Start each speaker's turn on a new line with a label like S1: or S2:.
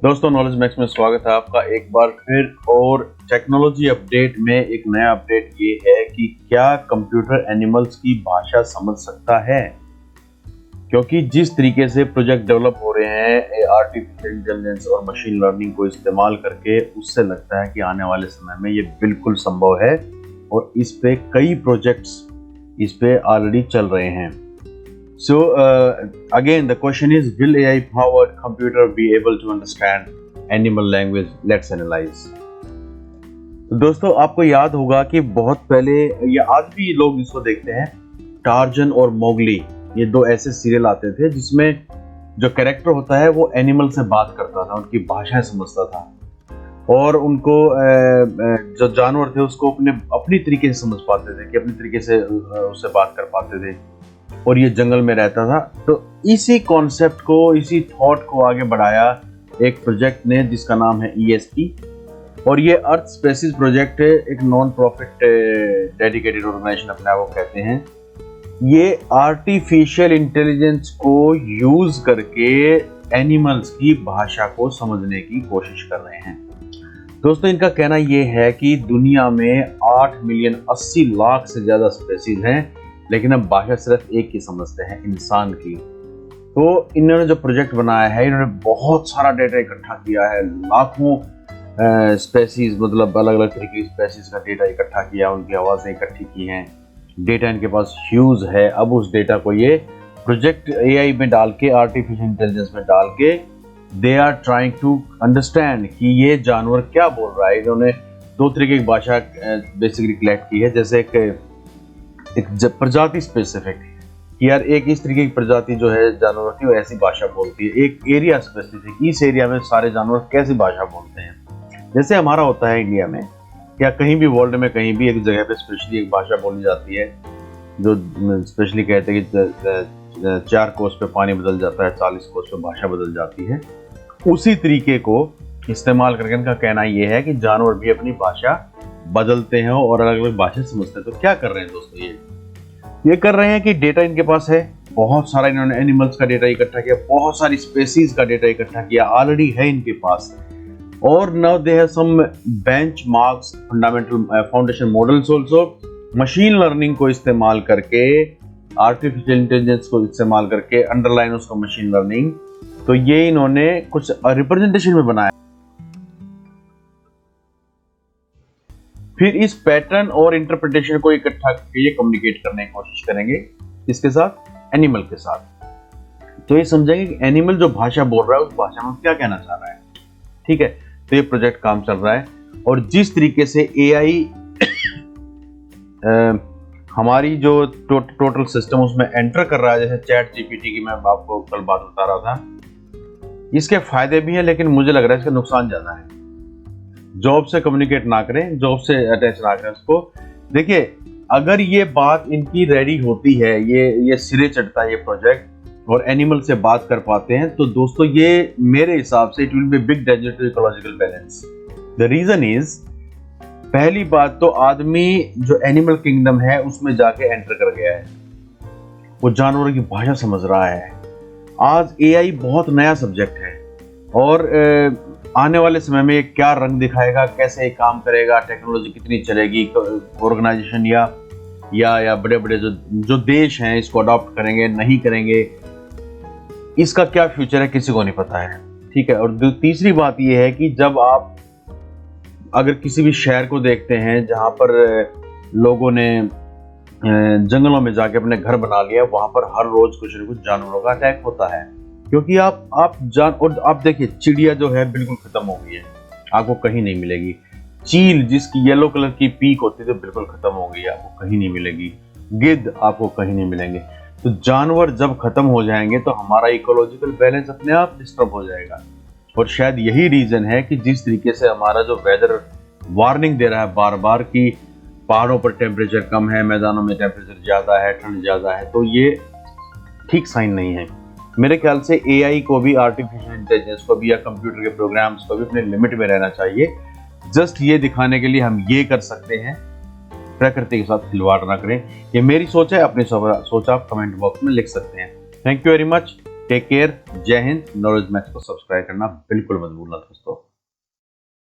S1: दोस्तों, knowledge max में स्वागत है आपका एक बार फिर। और टेक्नोलॉजी अपडेट में एक नया अपडेट ये है कि क्या कंप्यूटर एनिमल्स की भाषा समझ सकता है, क्योंकि जिस तरीके से प्रोजेक्ट डेवलप हो रहे हैं आर्टिफिशियल इंटेलिजेंस और मशीन लर्निंग को इस्तेमाल करके, उससे लगता है कि आने वाले समय में ये बिल्कुल संभव है और इस पे कई प्रोजेक्ट्स इस पे ऑलरेडी चल रहे हैं। So again the question is, will AI powered computer be able to understand animal language? Let's analyze. तो दोस्तों, आपको याद होगा कि बहुत पहले या आज भी लोग इसको देखते हैं, टार्जन और मोगली, ये दो ऐसे सीरियल आते थे जिसमें जो कैरेक्टर होता है वो एनिमल से बात करता था, उनकी भाषाएं समझता था और उनको जो जानवर थे उसको अपनी तरीके से समझ पाते थे, कि अपनी तरीके से उससे बात कर पाते थे और ये जंगल में रहता था। तो इसी कॉन्सेप्ट को, इसी थॉट को आगे बढ़ाया एक प्रोजेक्ट ने जिसका नाम है ESP, और ये अर्थ स्पेसिस प्रोजेक्ट है, एक नॉन प्रॉफिट डेडिकेटेड ऑर्गेनाइजेशन अपने आप को कहते हैं। ये आर्टिफिशियल इंटेलिजेंस को यूज करके एनिमल्स की भाषा को समझने की कोशिश कर रहे हैं। दोस्तों, इनका कहना ये है कि दुनिया में 8 मिलियन 80 लाख से ज्यादा स्पेसीज हैं, लेकिन अब भाषा सिर्फ एक ही समझते हैं, इंसान की। तो इन्होंने जो प्रोजेक्ट बनाया है, इन्होंने बहुत सारा डेटा इकट्ठा किया है, लाखों स्पेसीज, मतलब अलग अलग तरीके की स्पेसीज का डेटा इकट्ठा किया, उनकी आवाज़ें इकट्ठी की हैं, डेटा इनके पास ह्यूज है। अब उस डेटा को ये प्रोजेक्ट AI में डाल के, आर्टिफिशियल इंटेलिजेंस में डाल के, they are trying to understand कि ये जानवर क्या बोल रहा है। इन्होंने दो तरीके की भाषा बेसिकली कलेक्ट की है, जैसे एक प्रजाति स्पेसिफिक, कि यार एक इस तरीके की प्रजाति जो है जानवर की वो ऐसी भाषा बोलती है। एक एरिया स्पेसिफिक, इस एरिया में सारे जानवर कैसी भाषा बोलते हैं। जैसे हमारा होता है इंडिया में या कहीं भी वर्ल्ड में, कहीं भी एक जगह पे स्पेशली एक भाषा बोली जाती है, जो स्पेशली कहते हैं कि 4 कोस पे पानी बदल जाता है, 40 कोस पे भाषा बदल जाती है। उसी तरीके को इस्तेमाल करके इनका कहना यह है कि जानवर भी अपनी भाषा बदलते हैं और अलग अलग भाषा समझते हैं। तो क्या कर रहे हैं दोस्तों, ये कर रहे हैं कि डेटा इनके पास है बहुत सारा, इन्होंने एनिमल्स का डेटा इकट्ठा किया, बहुत सारी स्पेसीज का डेटा इकट्ठा किया, ऑलरेडी है इनके पास। और now they have some benchmarks, fundamental foundation models also, machine learning को इस्तेमाल करके, आर्टिफिशियल इंटेलिजेंस को इस्तेमाल करके, अंडरलाइन उसका मशीन लर्निंग। तो ये इन्होंने कुछ रिप्रेजेंटेशन में बनाया। फिर इस पैटर्न और इंटरप्रिटेशन को इकट्ठा करके ये कम्युनिकेट करने की कोशिश करेंगे, इसके साथ, एनिमल के साथ। तो ये समझेंगे कि एनिमल जो भाषा बोल रहा है उस भाषा में क्या कहना चाह रहा है। ठीक है, तो ये प्रोजेक्ट काम चल रहा है। और जिस तरीके से AI हमारी जो टोटल सिस्टम उसमें एंटर कर रहा है, जैसे ChatGPT की मैं आपको कल बात बता रहा था, इसके फायदे भी हैं, लेकिन मुझे लग रहा है इसका नुकसान ज्यादा है। जॉब से कम्युनिकेट ना करें, जॉब से अटैच ना करें उसको। देखिए, अगर ये बात इनकी रेडी होती है, ये सिरे चढ़ता है ये प्रोजेक्ट, और एनिमल से बात कर पाते हैं, तो दोस्तों ये मेरे हिसाब से it will be big danger to ecological balance. The reason is, पहली बात तो आदमी जो एनिमल किंगडम है उसमें जाके एंटर कर गया है, वो जानवरों की भाषा समझ रहा है। आज AI बहुत नया सब्जेक्ट है और आने वाले समय में क्या रंग दिखाएगा, कैसे काम करेगा, टेक्नोलॉजी कितनी चलेगी, ऑर्गेनाइजेशन या बड़े बड़े जो देश हैं इसको अडॉप्ट करेंगे नहीं करेंगे, इसका क्या फ्यूचर है किसी को नहीं पता है। ठीक है। और तीसरी बात यह है कि जब आप अगर किसी भी शहर को देखते हैं जहां पर लोगों ने जंगलों में जाके अपने घर बना लिया, वहां पर हर रोज कुछ न कुछ जानवरों का अटैक होता है, क्योंकि और आप देखिए, चिड़िया जो है बिल्कुल खत्म हो गई है, आपको कहीं नहीं मिलेगी। चील जिसकी येलो कलर की पीक होती थी बिल्कुल खत्म हो गई है, आपको कहीं नहीं मिलेगी। गिद्ध आपको कहीं नहीं मिलेंगे। तो जानवर जब खत्म हो जाएंगे तो हमारा इकोलॉजिकल बैलेंस अपने आप डिस्टर्ब हो जाएगा। और शायद यही रीजन है कि जिस तरीके से हमारा जो वेदर वार्निंग दे रहा है बार बार कि पहाड़ों पर टेम्परेचर कम है, मैदानों में टेम्परेचर ज्यादा है, ठंड ज्यादा है, तो ये ठीक साइन नहीं है। मेरे ख्याल से AI को भी, आर्टिफिशियल इंटेलिजेंस को भी या कंप्यूटर के प्रोग्राम्स को भी अपने लिमिट में रहना चाहिए। जस्ट ये दिखाने के लिए हम ये कर सकते हैं, प्रकृति के साथ खिलवाड़ ना करें। ये मेरी सोच है, अपनी सोच आप कमेंट बॉक्स में लिख सकते हैं। Thank you very much. Take care, जय हिंद। नॉलेज मैक्स को सब्सक्राइब करना बिल्कुल मत भूलना दोस्तों।